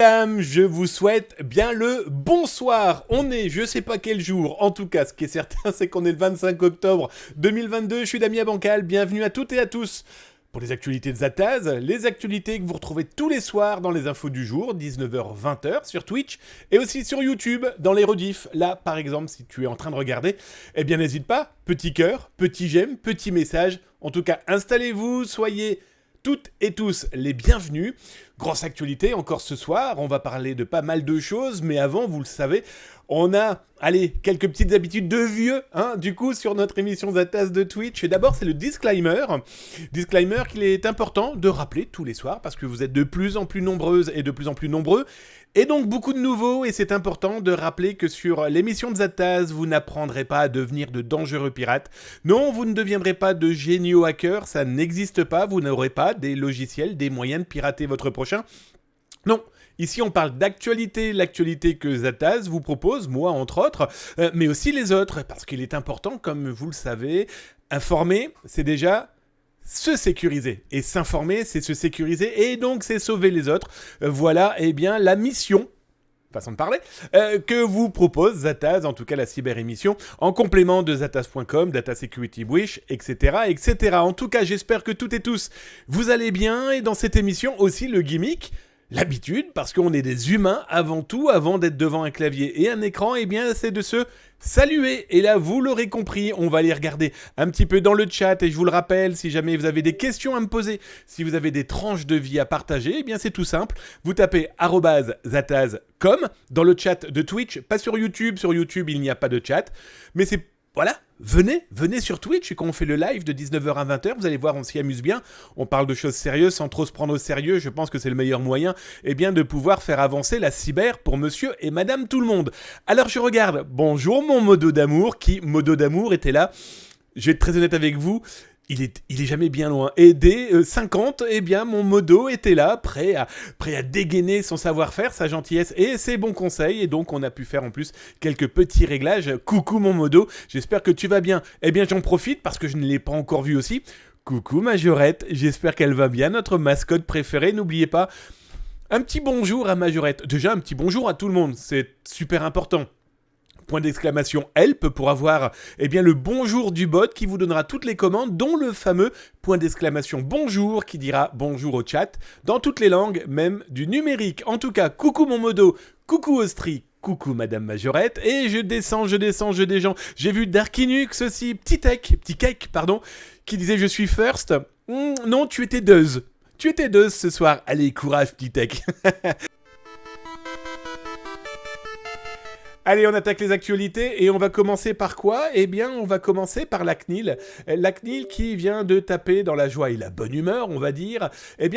Je vous souhaite bien le bonsoir. On est, je sais pas quel jour, en tout cas, ce qui est certain, c'est qu'on est le 25 octobre 2022. Je suis Damien Bancal, bienvenue à toutes et à tous pour les actualités de Zataz, les actualités que vous retrouvez tous les soirs dans les infos du jour, 19h-20h sur Twitch, et aussi sur YouTube, dans les rediffs. Là, par exemple, si tu es en train de regarder, eh bien n'hésite pas, petit cœur, petit j'aime, petit message. En tout cas, installez-vous, soyez toutes et tous les bienvenus. Grosse actualité encore ce soir, on va parler de pas mal de choses, mais avant, vous le savez, on a, quelques petites habitudes de vieux, du coup, sur notre émission Zataz de Twitch. Et d'abord, c'est le disclaimer. Disclaimer qu'il est important de rappeler tous les soirs, parce que vous êtes de plus en plus nombreuses et de plus en plus nombreux, et donc beaucoup de nouveaux, et c'est important de rappeler que sur l'émission de Zataz, vous n'apprendrez pas à devenir de dangereux pirates. Non, vous ne deviendrez pas de géniaux hackers, ça n'existe pas, vous n'aurez pas des logiciels, des moyens de pirater votre prochain. Non. Ici, on parle d'actualité, l'actualité que Zataz vous propose, moi entre autres, mais aussi les autres, parce qu'il est important, comme vous le savez, informer, c'est déjà se sécuriser. Et s'informer, c'est se sécuriser, et donc c'est sauver les autres. Voilà, la mission, façon de parler, que vous propose Zataz, en tout cas la cyber-émission, en complément de zataz.com, Data Security Breach, etc., etc. En tout cas, j'espère que toutes et tous, vous allez bien, et dans cette émission aussi, le gimmick, l'habitude, parce qu'on est des humains avant tout, avant d'être devant un clavier et un écran, c'est de se saluer. Et là, vous l'aurez compris, on va aller regarder un petit peu dans le chat, et je vous le rappelle, si jamais vous avez des questions à me poser, si vous avez des tranches de vie à partager, c'est tout simple, vous tapez @zataz.com dans le chat de Twitch, pas sur YouTube il n'y a pas de chat, mais c'est... Voilà, venez sur Twitch, et quand on fait le live de 19h à 20h, vous allez voir, on s'y amuse bien, on parle de choses sérieuses sans trop se prendre au sérieux, je pense que c'est le meilleur moyen de pouvoir faire avancer la cyber pour monsieur et madame tout le monde. Alors je regarde, bonjour mon modo d'amour, modo d'amour était là, je vais être très honnête avec vous, il est jamais bien loin. Et dès 50, mon modo était là, prêt à dégainer son savoir-faire, sa gentillesse et ses bons conseils. Et donc, on a pu faire en plus quelques petits réglages. Coucou mon modo, j'espère que tu vas bien. J'en profite parce que je ne l'ai pas encore vu aussi. Coucou Majorette, j'espère qu'elle va bien, notre mascotte préférée. N'oubliez pas, un petit bonjour à Majorette. Déjà, un petit bonjour à tout le monde, c'est super important. Point d'exclamation help pour avoir le bonjour du bot qui vous donnera toutes les commandes, dont le fameux point d'exclamation bonjour qui dira bonjour au chat dans toutes les langues, même du numérique. En tout cas, coucou mon modo, coucou Austri, coucou Madame Majorette, et je descends. J'ai vu Darkinux aussi, petit cake, qui disait je suis first. Non, tu étais deux ce soir. Allez, courage petit tech. Allez, on attaque les actualités et on va commencer par quoi ? On va commencer par la CNIL. La CNIL qui vient de taper dans la joie et la bonne humeur, on va dire,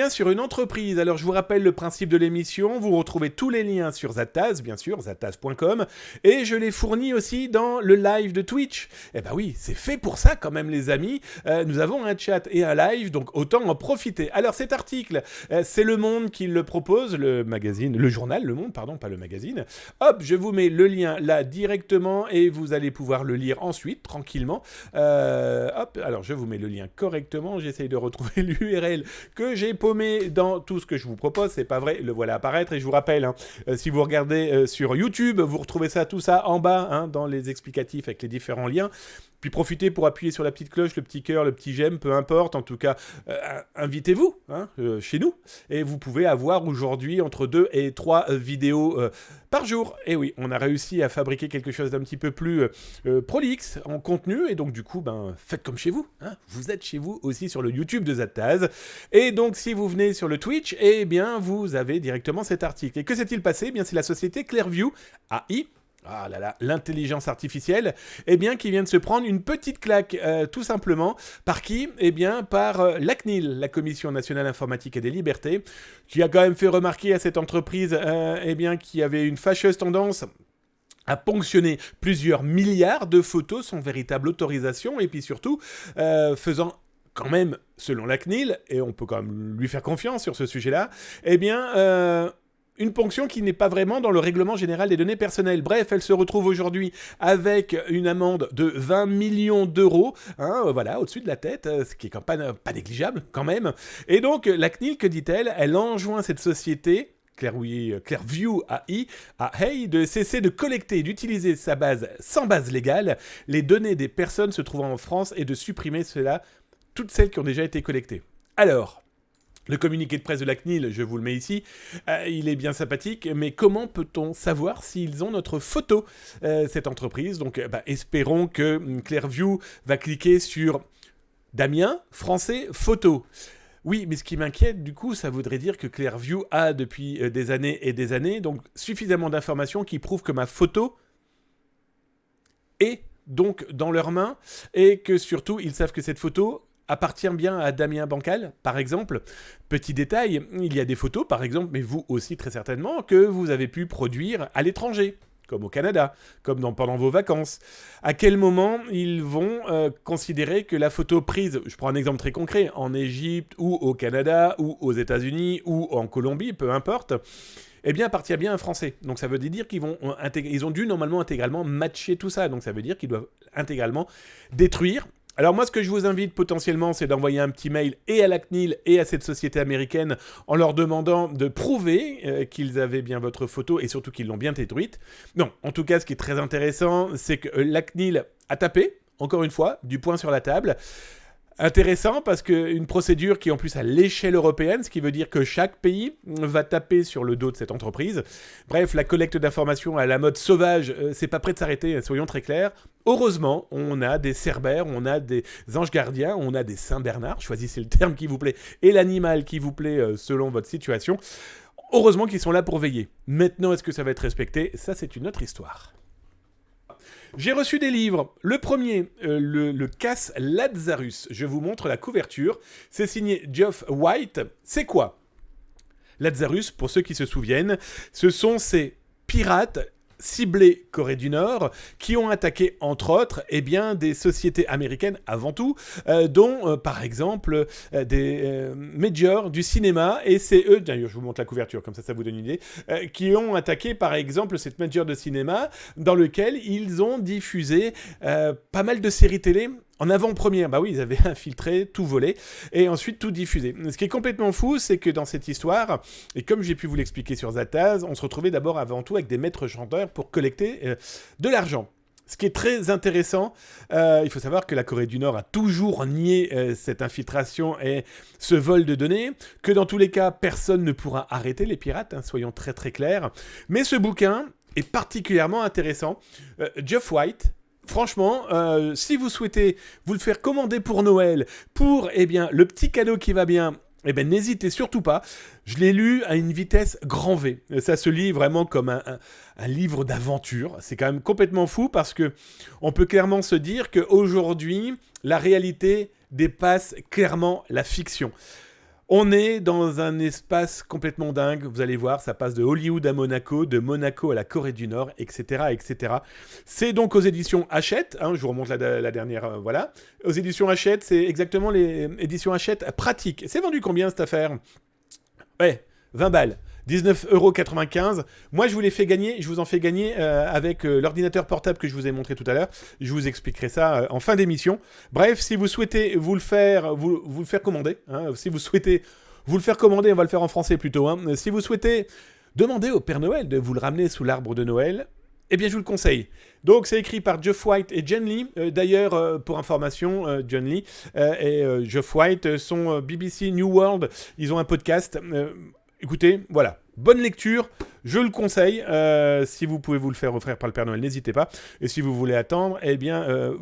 sur une entreprise. Alors, je vous rappelle le principe de l'émission. Vous retrouvez tous les liens sur Zataz, bien sûr, zataz.com. Et je les fournis aussi dans le live de Twitch. Oui, c'est fait pour ça quand même, les amis. Nous avons un chat et un live, donc autant en profiter. Alors, cet article, c'est Le Monde qui le propose, le journal Le Monde, pardon, pas le magazine. Hop, je vous mets le lien là directement et vous allez pouvoir le lire ensuite tranquillement. Alors je vous mets le lien correctement, j'essaye de retrouver l'URL que j'ai paumé dans tout ce que je vous propose, c'est pas vrai, le voilà apparaître. Et je vous rappelle, si vous regardez sur YouTube, vous retrouvez tout ça en bas, dans les explicatifs avec les différents liens. Puis profitez pour appuyer sur la petite cloche, le petit cœur, le petit j'aime, peu importe. En tout cas, invitez-vous chez nous. Et vous pouvez avoir aujourd'hui entre 2 et 3 vidéos par jour. Et oui, on a réussi à fabriquer quelque chose d'un petit peu plus prolixe en contenu. Et donc du coup, faites comme chez vous. Vous êtes chez vous aussi sur le YouTube de Zataz. Et donc si vous venez sur le Twitch, vous avez directement cet article. Et que s'est-il passé ? C'est la société Clearview AI. Ah là là, l'intelligence artificielle, qui vient de se prendre une petite claque, tout simplement. Par qui ? Par la CNIL, la Commission nationale informatique et des libertés, qui a quand même fait remarquer à cette entreprise, qui avait une fâcheuse tendance à ponctionner plusieurs milliards de photos sans véritable autorisation, et puis surtout, faisant quand même, selon la CNIL, et on peut quand même lui faire confiance sur ce sujet-là, une ponction qui n'est pas vraiment dans le règlement général des données personnelles. Bref, elle se retrouve aujourd'hui avec une amende de 20 millions d'euros, au-dessus de la tête, ce qui est quand même pas négligeable, quand même. Et donc, la CNIL, que dit-elle ? Elle enjoint cette société Clearview AI de cesser de collecter et d'utiliser sa base sans base légale les données des personnes se trouvant en France et de supprimer cela, toutes celles qui ont déjà été collectées. Alors, le communiqué de presse de la CNIL, je vous le mets ici, il est bien sympathique, mais comment peut-on savoir s'ils ont notre photo, cette entreprise ? Donc, espérons que Clearview va cliquer sur Damien, français, photo. Oui, mais ce qui m'inquiète, du coup, ça voudrait dire que Clearview a, depuis des années et des années, donc suffisamment d'informations qui prouvent que ma photo est donc dans leurs mains, et que surtout, ils savent que cette photo appartient bien à Damien Bancal, par exemple. Petit détail, il y a des photos, par exemple, mais vous aussi très certainement, que vous avez pu produire à l'étranger, comme au Canada, comme pendant vos vacances. À quel moment ils vont considérer que la photo prise, je prends un exemple très concret, en Égypte ou au Canada ou aux États-Unis ou en Colombie, peu importe, eh bien, appartient bien à un Français. Donc ça veut dire qu'ils ils ont dû normalement intégralement matcher tout ça. Donc ça veut dire qu'ils doivent intégralement détruire. Alors moi, ce que je vous invite potentiellement, c'est d'envoyer un petit mail et à la CNIL et à cette société américaine en leur demandant de prouver qu'ils avaient bien votre photo et surtout qu'ils l'ont bien détruite. Non, en tout cas, ce qui est très intéressant, c'est que la CNIL a tapé, encore une fois, du poing sur la table. Intéressant parce qu'une procédure qui est en plus à l'échelle européenne, ce qui veut dire que chaque pays va taper sur le dos de cette entreprise. Bref, la collecte d'informations à la mode sauvage, c'est pas prêt de s'arrêter, soyons très clairs. Heureusement, on a des cerbères, on a des anges gardiens, on a des Saint-Bernard, choisissez le terme qui vous plaît, et l'animal qui vous plaît selon votre situation. Heureusement qu'ils sont là pour veiller. Maintenant, est-ce que ça va être respecté ? Ça, c'est une autre histoire. J'ai reçu des livres. Le premier, le Casse Lazarus. Je vous montre la couverture. C'est signé Geoff White. C'est quoi ? Lazarus, pour ceux qui se souviennent, ce sont ces pirates ciblés Corée du Nord qui ont attaqué entre autres des sociétés américaines avant tout dont par exemple des majors du cinéma, et c'est eux, d'ailleurs je vous montre la couverture comme ça vous donne une idée, qui ont attaqué par exemple cette major de cinéma dans lequel ils ont diffusé pas mal de séries télé en avant-première. Bah oui, ils avaient infiltré, tout volé, et ensuite tout diffusé. Ce qui est complètement fou, c'est que dans cette histoire, et comme j'ai pu vous l'expliquer sur Zataz, on se retrouvait d'abord avant tout avec des maîtres chanteurs pour collecter de l'argent. Ce qui est très intéressant, il faut savoir que la Corée du Nord a toujours nié cette infiltration et ce vol de données, que dans tous les cas, personne ne pourra arrêter les pirates, soyons très très clairs. Mais ce bouquin est particulièrement intéressant. Geoff White, franchement, si vous souhaitez vous le faire commander pour Noël, pour le petit cadeau qui va bien, n'hésitez surtout pas. Je l'ai lu à une vitesse grand V. Ça se lit vraiment comme un livre d'aventure. C'est quand même complètement fou parce que on peut clairement se dire qu'aujourd'hui, la réalité dépasse clairement la fiction. On est dans un espace complètement dingue, vous allez voir, ça passe de Hollywood à Monaco, de Monaco à la Corée du Nord, etc. etc. C'est donc aux éditions Hachette, je vous remonte la dernière, voilà. Aux éditions Hachette, c'est exactement les éditions Hachette pratiques. C'est vendu combien cette affaire ? Ouais, 20 balles. 19,95 €. Moi, je vous en fais gagner avec l'ordinateur portable que je vous ai montré tout à l'heure. Je vous expliquerai ça en fin d'émission. Bref, si vous souhaitez vous le faire commander, si vous souhaitez vous le faire commander, on va le faire en français plutôt. Si vous souhaitez demander au Père Noël de vous le ramener sous l'arbre de Noël, je vous le conseille. Donc, c'est écrit par Geoff White et Jen Lee. D'ailleurs, pour information, Jen Lee et Geoff White sont BBC New World. Ils ont un podcast. Écoutez, voilà, bonne lecture, je le conseille. Si vous pouvez vous le faire offrir par le Père Noël, n'hésitez pas. Et si vous voulez attendre,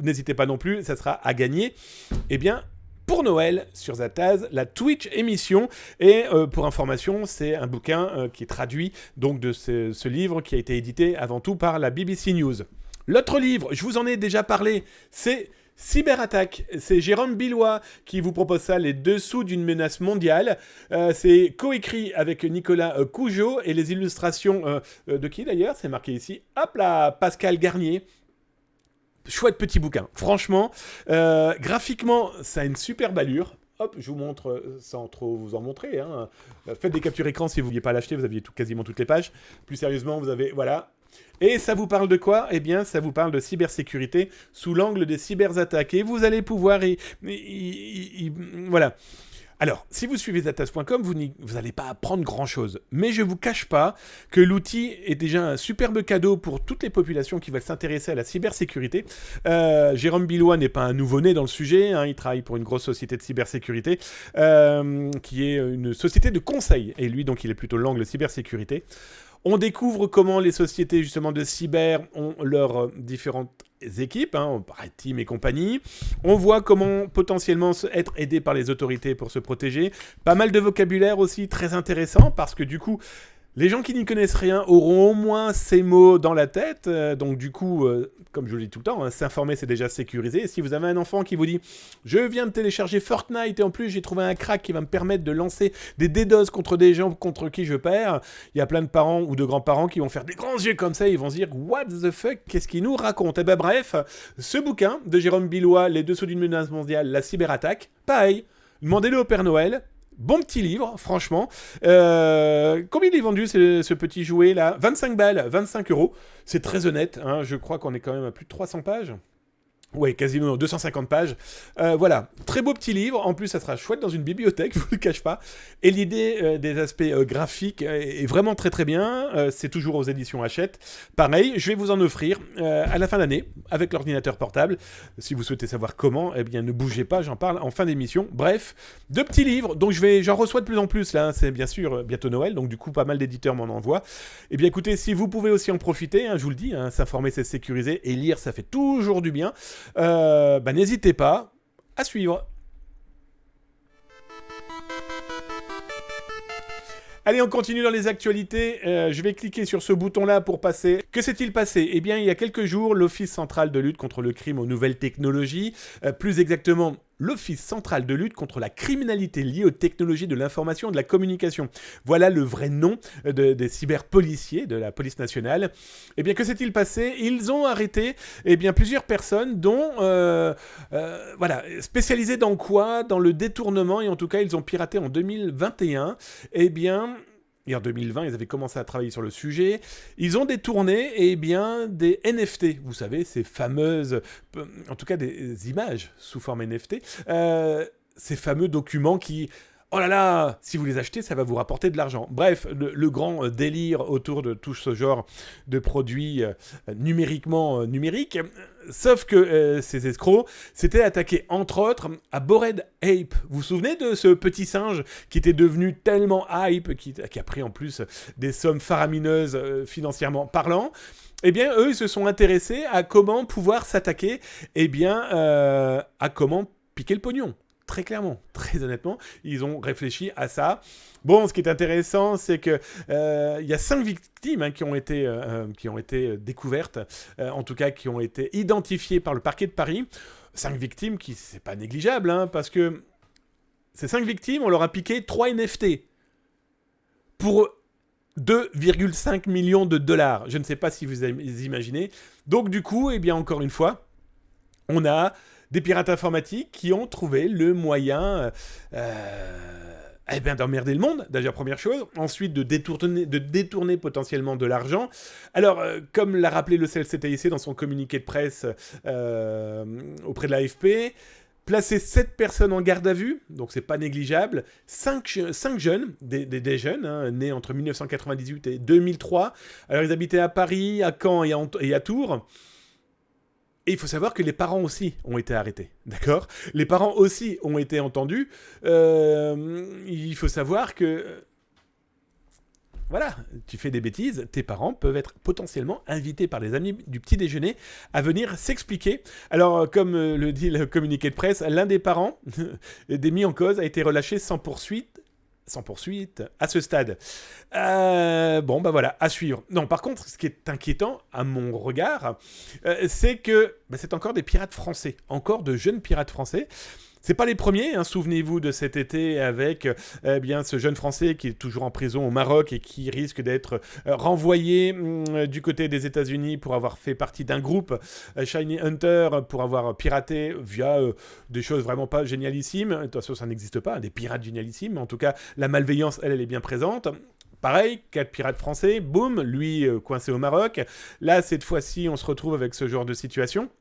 n'hésitez pas non plus, ça sera à gagner. Pour Noël, sur Zataz, la Twitch émission. Et pour information, c'est un bouquin qui est traduit donc de ce livre qui a été édité avant tout par la BBC News. L'autre livre, je vous en ai déjà parlé, c'est Cyberattaque. C'est Jérôme Billois qui vous propose ça, les dessous d'une menace mondiale. C'est coécrit avec Nicolas Cougeot et les illustrations de qui d'ailleurs ? C'est marqué ici. Hop là, Pascal Garnier. Chouette petit bouquin. Franchement, graphiquement, ça a une superbe allure. Hop, je vous montre sans trop vous en montrer. Faites des captures écran si vous ne vouliez pas l'acheter, vous aviez quasiment toutes les pages. Plus sérieusement, vous avez... Voilà. Et ça vous parle de quoi ? Ça vous parle de cybersécurité sous l'angle des cyberattaques. Et vous allez pouvoir... voilà. Alors, si vous suivez Zatas.com, vous n'allez pas apprendre grand-chose. Mais je ne vous cache pas que l'outil est déjà un superbe cadeau pour toutes les populations qui veulent s'intéresser à la cybersécurité. Jérôme Billois n'est pas un nouveau-né dans le sujet, hein, il travaille pour une grosse société de cybersécurité, qui est une société de conseil. Et lui, donc, il est plutôt l'angle cybersécurité. On découvre comment les sociétés justement de cyber ont leurs différentes équipes, hein, Red Team et compagnie. On voit comment potentiellement être aidé par les autorités pour se protéger. Pas mal de vocabulaire aussi très intéressant parce que du coup, les gens qui n'y connaissent rien auront au moins ces mots dans la tête. Donc du coup, comme je vous le dis tout le temps, hein, s'informer c'est déjà sécurisé. Et si vous avez un enfant qui vous dit « Je viens de télécharger Fortnite et en plus j'ai trouvé un crack qui va me permettre de lancer des DDoS contre des gens contre qui je perds », il y a plein de parents ou de grands-parents qui vont faire des grands yeux comme ça et ils vont se dire « What the fuck, qu'est-ce qu'il nous raconte ?» Eh ben bref, ce bouquin de Jérôme Billois, Les dessous d'une menace mondiale, la cyberattaque, pareil, demandez-le au Père Noël. Bon petit livre, franchement. Combien il est vendu, ce petit jouet là ? 25 balles, 25 euros. C'est très honnête, hein, je crois qu'on est quand même à plus de 300 pages. Ouais, quasiment 250 pages. Voilà, très beau petit livre. En plus, ça sera chouette dans une bibliothèque, je vous le cache pas. Et l'idée des aspects graphiques est vraiment très très bien. C'est toujours aux éditions Hachette. Pareil, je vais vous en offrir à la fin d'année avec l'ordinateur portable. Si vous souhaitez savoir comment, eh bien ne bougez pas, j'en parle en fin d'émission. Bref, deux petits livres, donc j'en reçois de plus en plus là. C'est bien sûr bientôt Noël, donc du coup pas mal d'éditeurs m'en envoient. Eh bien écoutez, si vous pouvez aussi en profiter, hein, je vous le dis, hein, s'informer c'est sécurisé et lire ça fait toujours du bien. N'hésitez pas à suivre. Allez, on continue dans les actualités. Je vais cliquer sur ce bouton-là pour passer. Que s'est-il passé ? Eh bien, il y a quelques jours, l'Office central de lutte contre le crime aux nouvelles technologies, plus exactement l'Office central de lutte contre la criminalité liée aux technologies de l'information et de la communication. Voilà le vrai nom des cyberpoliciers de la police nationale. Eh bien, que s'est-il passé ? Ils ont arrêté plusieurs personnes, dont spécialisées dans quoi ? Dans le détournement, et en tout cas, ils ont piraté en 2021. Et en 2020, ils avaient commencé à travailler sur le sujet. Ils ont détourné des NFT. Vous savez, ces fameuses, en tout cas des images sous forme NFT, ces fameux documents qui, oh là là, si vous les achetez, ça va vous rapporter de l'argent. Bref, le grand délire autour de tout ce genre de produits numériques. Sauf que ces escrocs s'étaient attaqués, entre autres, à Bored Ape. Vous vous souvenez de ce petit singe qui était devenu tellement hype, qui a pris en plus des sommes faramineuses financièrement parlant ? Eh bien, eux, ils se sont intéressés à comment pouvoir s'attaquer, à comment piquer le pognon. Très clairement, très honnêtement, ils ont réfléchi à ça. Bon, ce qui est intéressant, c'est que y a 5 victimes qui ont été découvertes, en tout cas qui ont été identifiées par le parquet de Paris. 5 victimes qui, c'est pas négligeable, hein, parce que ces 5 victimes, on leur a piqué 3 NFT pour 2,5 millions de dollars. Je ne sais pas si vous imaginez. Donc du coup, encore une fois, on a des pirates informatiques qui ont trouvé le moyen d'emmerder le monde, déjà première chose. Ensuite, de détourner potentiellement de l'argent. Alors, comme l'a rappelé le CLCTIC dans son communiqué de presse auprès de l'AFP, placer 7 personnes en garde à vue, donc c'est pas négligeable. 5 jeunes, des jeunes, hein, nés entre 1998 et 2003. Alors, ils habitaient à Paris, à Caen et à Tours. Et il faut savoir que les parents aussi ont été arrêtés, d'accord ? Les parents aussi ont été entendus. Il faut savoir que, voilà, tu fais des bêtises, tes parents peuvent être potentiellement invités par les amis du petit déjeuner à venir s'expliquer. Alors, comme le dit le communiqué de presse, l'un des parents des mis en cause a été relâché sans poursuite à ce stade. Voilà, à suivre. Non, par contre, ce qui est inquiétant, à mon regard, c'est que c'est encore des pirates français, encore de jeunes pirates français. C'est pas les premiers, hein, souvenez-vous de cet été avec ce jeune Français qui est toujours en prison au Maroc et qui risque d'être renvoyé du côté des États-Unis pour avoir fait partie d'un groupe Shiny Hunter, pour avoir piraté via des choses vraiment pas génialissimes. De toute façon, ça n'existe pas, des pirates génialissimes, mais en tout cas, la malveillance, elle est bien présente. Pareil, 4 pirates français, boum, lui coincé au Maroc. Là, cette fois-ci, on se retrouve avec ce genre de situation.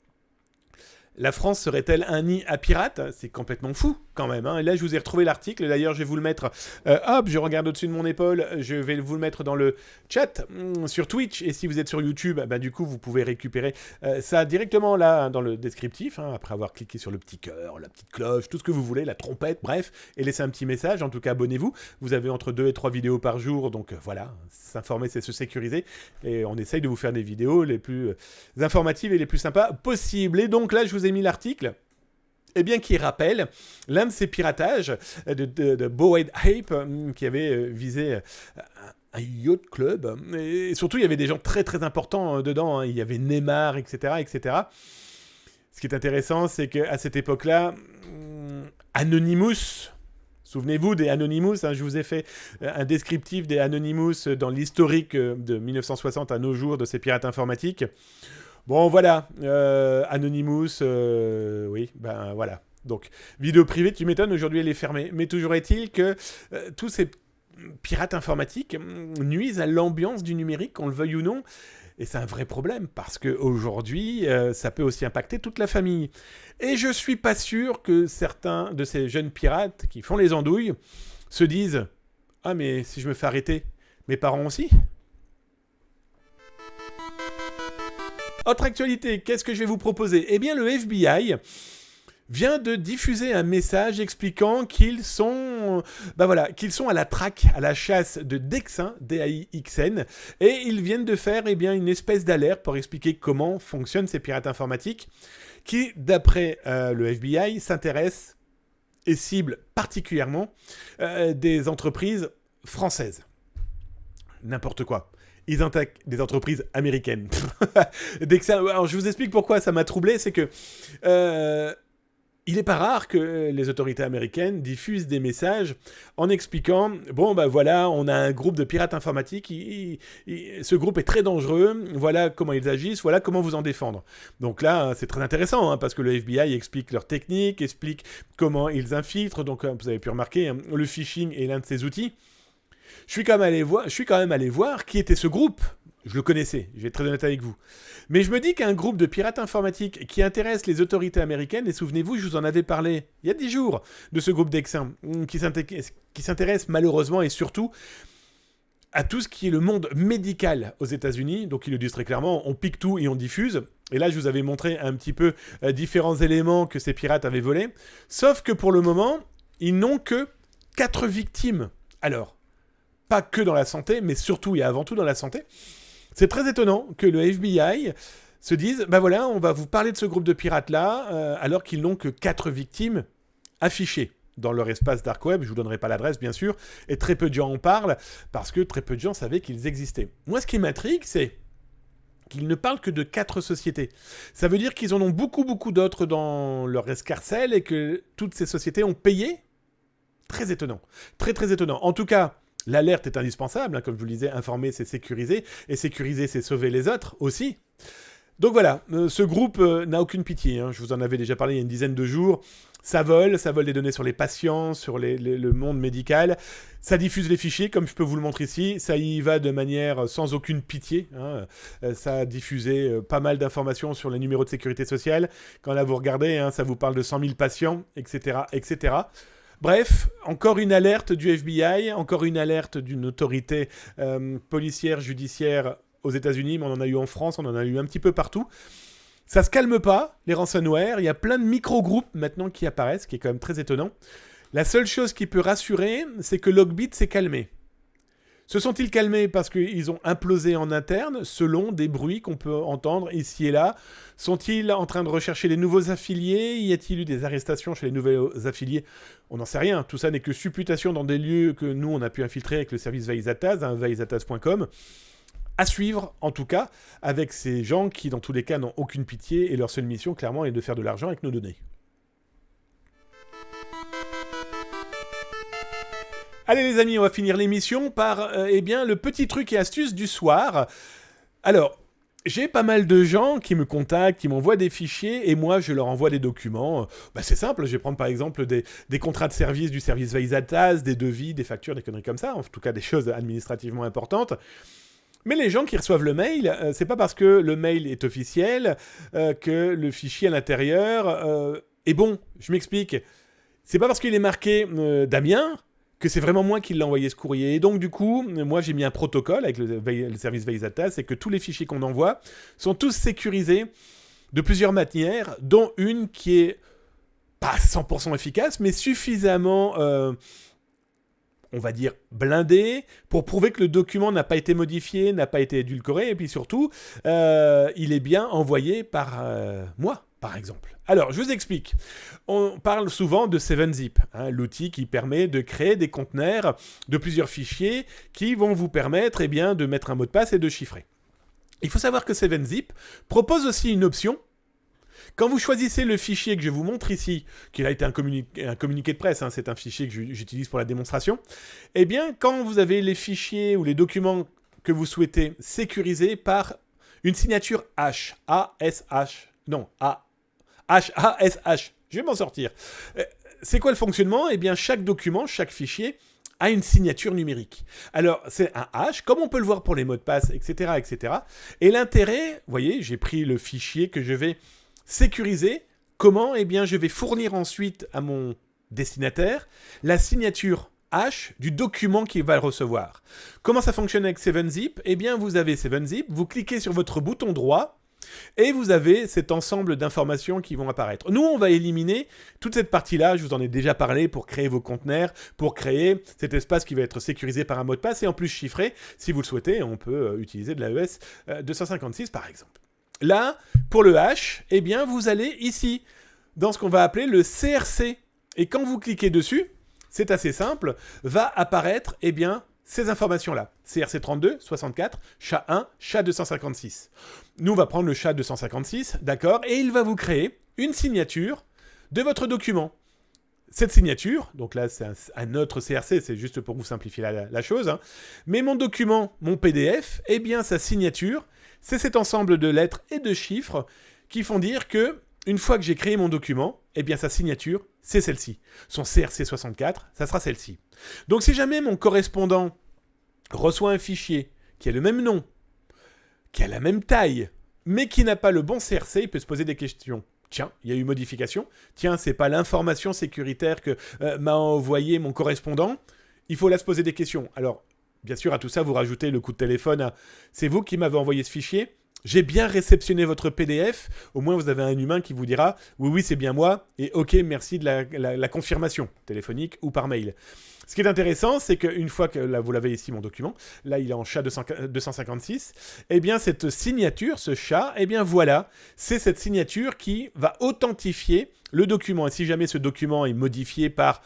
La France serait-elle un nid à pirates? C'est complètement fou quand même. Hein. Et là, je vous ai retrouvé l'article. D'ailleurs, je vais vous le mettre. Hop, je regarde au-dessus de mon épaule. Je vais vous le mettre dans le chat sur Twitch. Et si vous êtes sur YouTube, bah, du coup, vous pouvez récupérer ça directement là dans le descriptif. Hein, après avoir cliqué sur le petit cœur, la petite cloche, tout ce que vous voulez, la trompette, bref, et laisser un petit message. En tout cas, abonnez-vous. Vous avez entre 2 et 3 vidéos par jour. Donc voilà, s'informer, c'est se sécuriser. Et on essaye de vous faire des vidéos les plus informatives et les plus sympas possibles. Et donc là, je vous ai mis l'article qui rappelle l'un de ces piratages de Bored Ape qui avait visé un yacht club. Et surtout, il y avait des gens très très importants dedans. Hein. Il y avait Neymar, etc., etc. Ce qui est intéressant, c'est qu'à cette époque-là, Anonymous... Souvenez-vous des Anonymous, hein, je vous ai fait un descriptif des Anonymous dans l'historique de 1960 à nos jours de ces pirates informatiques. Bon, voilà, Anonymous, oui, ben voilà. Donc, vidéo privée, tu m'étonnes, aujourd'hui elle est fermée. Mais toujours est-il que tous ces pirates informatiques nuisent à l'ambiance du numérique, qu'on le veuille ou non. Et c'est un vrai problème, parce qu'aujourd'hui, ça peut aussi impacter toute la famille. Et je suis pas sûr que certains de ces jeunes pirates qui font les andouilles se disent « Ah, mais si je me fais arrêter, mes parents aussi ?» Autre actualité, qu'est-ce que je vais vous proposer? Eh bien, le FBI vient de diffuser un message expliquant qu'ils sont à la traque, à la chasse de Dexin, D-A-I-X-N, et ils viennent de faire une espèce d'alerte pour expliquer comment fonctionnent ces pirates informatiques, qui, d'après le FBI, s'intéressent et ciblent particulièrement des entreprises françaises. N'importe quoi. Ils attaquent des entreprises américaines. Alors, je vous explique pourquoi ça m'a troublé, c'est que il n'est pas rare que les autorités américaines diffusent des messages en expliquant « Bon, ben voilà, on a un groupe de pirates informatiques, ce groupe est très dangereux, voilà comment ils agissent, voilà comment vous en défendre. » Donc là, c'est très intéressant, hein, parce que le FBI explique leurs techniques, explique comment ils infiltrent, donc vous avez pu remarquer, hein, le phishing est l'un de ces outils. Je suis quand même allé voir qui était ce groupe. Je le connaissais, je vais être très honnête avec vous. Mais je me dis qu'un groupe de pirates informatiques qui intéresse les autorités américaines, et souvenez-vous, je vous en avais parlé il y a 10 jours, de ce groupe d'Exin, qui s'intéresse malheureusement et surtout à tout ce qui est le monde médical aux États-Unis. Donc ils le disent très clairement, on pique tout et on diffuse. Et là, je vous avais montré un petit peu différents éléments que ces pirates avaient volés. Sauf que pour le moment, ils n'ont que 4 victimes. Alors, pas que dans la santé, mais surtout et avant tout dans la santé. C'est très étonnant que le FBI se dise, ben voilà, on va vous parler de ce groupe de pirates-là, alors qu'ils n'ont que 4 victimes affichées dans leur espace dark web. Je ne vous donnerai pas l'adresse, bien sûr, et très peu de gens en parlent, parce que très peu de gens savaient qu'ils existaient. Moi, ce qui m'intrigue, c'est qu'ils ne parlent que de 4 sociétés. Ça veut dire qu'ils en ont beaucoup, beaucoup d'autres dans leur escarcelle, et que toutes ces sociétés ont payé. Très étonnant. Très, très étonnant. En tout cas... L'alerte est indispensable, hein, comme je vous le disais, informer c'est sécuriser, et sécuriser c'est sauver les autres aussi. Donc voilà, ce groupe n'a aucune pitié, hein, je vous en avais déjà parlé il y a une dizaine de jours, ça vole des données sur les patients, sur le monde médical, ça diffuse les fichiers, comme je peux vous le montrer ici, ça y va de manière sans aucune pitié, hein, ça a diffusé pas mal d'informations sur les numéros de sécurité sociale, quand là vous regardez, hein, ça vous parle de 100 000 patients, etc., etc., Bref, encore une alerte du FBI, encore une alerte d'une autorité policière, judiciaire aux États-Unis, mais on en a eu en France, on en a eu un petit peu partout. Ça se calme pas, les ransomware, il y a plein de micro-groupes maintenant qui apparaissent, ce qui est quand même très étonnant. La seule chose qui peut rassurer, c'est que Logbit s'est calmé. Se sont-ils calmés parce qu'ils ont implosé en interne, selon des bruits qu'on peut entendre ici et là? Sont-ils en train de rechercher les nouveaux affiliés? Y a-t-il eu des arrestations chez les nouveaux affiliés? On n'en sait rien. Tout ça n'est que supputation dans des lieux que nous, on a pu infiltrer avec le service Vaisataz, hein, vaisataz.com. À suivre, en tout cas, avec ces gens qui, dans tous les cas, n'ont aucune pitié et leur seule mission, clairement, est de faire de l'argent avec nos données. Allez les amis, on va finir l'émission par le petit truc et astuce du soir. Alors, j'ai pas mal de gens qui me contactent, qui m'envoient des fichiers, et moi je leur envoie des documents. C'est simple, je vais prendre par exemple des contrats de service du service Vaisataz, des devis, des factures, des conneries comme ça, en tout cas des choses administrativement importantes. Mais les gens qui reçoivent le mail, c'est pas parce que le mail est officiel que le fichier à l'intérieur est bon. Je m'explique. C'est pas parce qu'il est marqué Damien que c'est vraiment moi qui l'ai envoyé ce courrier. Et donc du coup, moi j'ai mis un protocole avec le service Veisata, c'est que tous les fichiers qu'on envoie sont tous sécurisés de plusieurs manières, dont une qui est pas 100% efficace, mais suffisamment... on va dire blindé, pour prouver que le document n'a pas été modifié, n'a pas été édulcoré, et puis surtout, il est bien envoyé par moi, par exemple. Alors, je vous explique. On parle souvent de 7-Zip, l'outil qui permet de créer des conteneurs de plusieurs fichiers qui vont vous permettre de mettre un mot de passe et de chiffrer. Il faut savoir que 7-Zip propose aussi une option. Quand vous choisissez le fichier que je vous montre ici, qui a été un communiqué de presse, c'est un fichier que j'utilise pour la démonstration, quand vous avez les fichiers ou les documents que vous souhaitez sécuriser par une signature H, A-S-H, non, H-A-S-H, je vais m'en sortir. C'est quoi le fonctionnement ? Chaque document, chaque fichier a une signature numérique. Alors, c'est un H, comme on peut le voir pour les mots de passe, etc., etc. Et l'intérêt, vous voyez, j'ai pris le fichier que je vais sécuriser. Comment ? Je vais fournir ensuite à mon destinataire la signature H du document qu'il va recevoir. Comment ça fonctionne avec 7-Zip ? Vous avez 7-Zip, vous cliquez sur votre bouton droit et vous avez cet ensemble d'informations qui vont apparaître. Nous, on va éliminer toute cette partie-là, je vous en ai déjà parlé, pour créer vos conteneurs, pour créer cet espace qui va être sécurisé par un mot de passe et en plus chiffré. Si vous le souhaitez, on peut utiliser de l'AES 256 par exemple. Là, pour le H, vous allez ici, dans ce qu'on va appeler le CRC. Et quand vous cliquez dessus, c'est assez simple, va apparaître, ces informations-là. CRC 32, 64, SHA-1, SHA-256. Nous, on va prendre le SHA-256, d'accord, et il va vous créer une signature de votre document. Cette signature, donc là, c'est un autre CRC, c'est juste pour vous simplifier la chose, mais mon document, mon PDF, sa signature, c'est cet ensemble de lettres et de chiffres qui font dire que, une fois que j'ai créé mon document, sa signature, c'est celle-ci. Son CRC 64, ça sera celle-ci. Donc si jamais mon correspondant reçoit un fichier qui a le même nom, qui a la même taille, mais qui n'a pas le bon CRC, il peut se poser des questions. Tiens, il y a eu modification. Tiens, c'est pas l'information sécuritaire que m'a envoyé mon correspondant. Il faut là se poser des questions. Alors, bien sûr, à tout ça, vous rajoutez le coup de téléphone à « c'est vous qui m'avez envoyé ce fichier ?» J'ai bien réceptionné votre PDF. Au moins, vous avez un humain qui vous dira « Oui, c'est bien moi. » Et « Ok, merci de la confirmation, téléphonique ou par mail. » Ce qui est intéressant, c'est qu'une fois que là, vous l'avez ici, mon document, là, il est en SHA-256, cette signature, ce SHA, voilà, c'est cette signature qui va authentifier le document. Et si jamais ce document est modifié par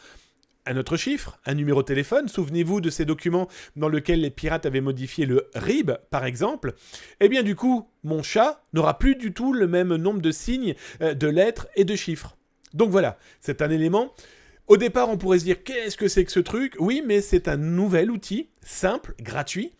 un autre chiffre, un numéro de téléphone. Souvenez-vous de ces documents dans lesquels les pirates avaient modifié le RIB, par exemple. Du coup, mon chat n'aura plus du tout le même nombre de signes, de lettres et de chiffres. Donc voilà, c'est un élément. Au départ, on pourrait se dire, qu'est-ce que c'est que ce truc ? Oui, mais c'est un nouvel outil, simple, gratuit,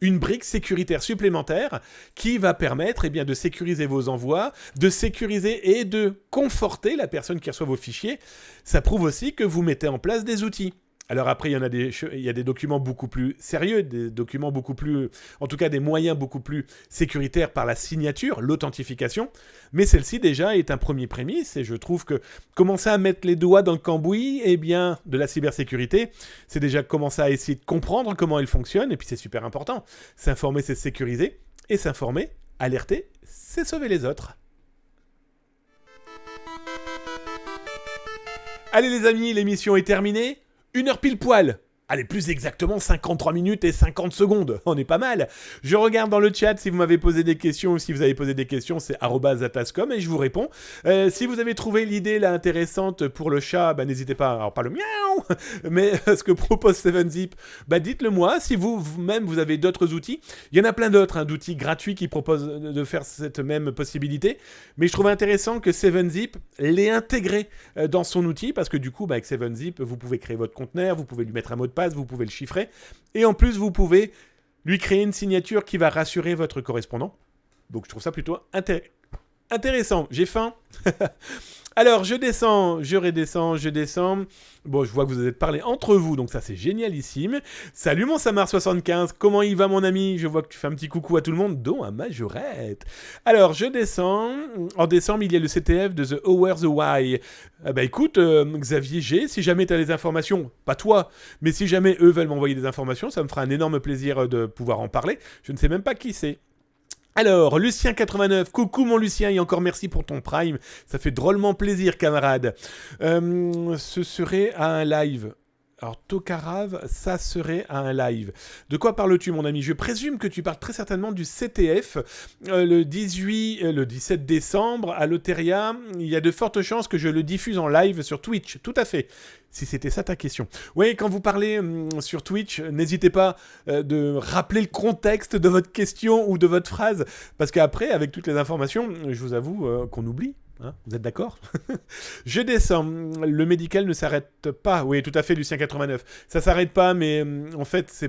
une brique sécuritaire supplémentaire qui va permettre de sécuriser vos envois, de sécuriser et de conforter la personne qui reçoit vos fichiers. Ça prouve aussi que vous mettez en place des outils. Alors après, il y a des documents beaucoup plus sérieux, des documents beaucoup plus, en tout cas des moyens beaucoup plus sécuritaires par la signature, l'authentification. Mais celle-ci déjà est un premier prémisse et je trouve que commencer à mettre les doigts dans le cambouis, de la cybersécurité, c'est déjà commencer à essayer de comprendre comment elle fonctionne et puis c'est super important. S'informer, c'est sécuriser et s'informer, alerter, c'est sauver les autres. Allez les amis, l'émission est terminée. 1 heure pile poil. Allez, plus exactement 53 minutes et 50 secondes. On est pas mal. Je regarde dans le chat si vous m'avez posé des questions ou si vous avez posé des questions, c'est @zatascom et je vous réponds. Si vous avez trouvé l'idée là intéressante pour le chat, n'hésitez pas. Alors pas le miaou, mais ce que propose 7-Zip, dites-le moi. Si vous-même vous avez d'autres outils, il y en a plein d'autres d'outils gratuits qui proposent de faire cette même possibilité. Mais je trouve intéressant que 7-Zip l'ait intégré dans son outil parce que du coup, avec 7-Zip, vous pouvez créer votre conteneur, vous pouvez lui mettre un mot de passe, vous pouvez le chiffrer, et en plus vous pouvez lui créer une signature qui va rassurer votre correspondant. Donc je trouve ça plutôt intéressant. J'ai faim. Alors, je descends, je redescends, je descends. Bon, je vois que vous avez parlé entre vous, donc ça c'est génialissime. Salut mon Samar75, comment il va mon ami? Je vois que tu fais un petit coucou à tout le monde, dont à Majorette. Alors, je descends. En décembre, il y a le CTF de The Hour The Why. Bah écoute, Xavier G, si jamais tu as des informations, pas toi, mais si jamais eux veulent m'envoyer des informations, ça me fera un énorme plaisir de pouvoir en parler. Je ne sais même pas qui c'est. Alors, Lucien89, coucou mon Lucien, et encore merci pour ton Prime, ça fait drôlement plaisir camarade. Ce serait à un live. Alors, Tokarave, ça serait à un live. De quoi parles-tu, mon ami? Je présume que tu parles très certainement du CTF. Le 17 décembre, à l'Oteria, il y a de fortes chances que je le diffuse en live sur Twitch. Tout à fait. Si c'était ça ta question. Oui, quand vous parlez sur Twitch, n'hésitez pas de rappeler le contexte de votre question ou de votre phrase. Parce qu'après, avec toutes les informations, je vous avoue qu'on oublie. Hein, vous êtes d'accord? Je descends. Le médical ne s'arrête pas. Oui, tout à fait, Lucien89. Ça s'arrête pas, mais en fait,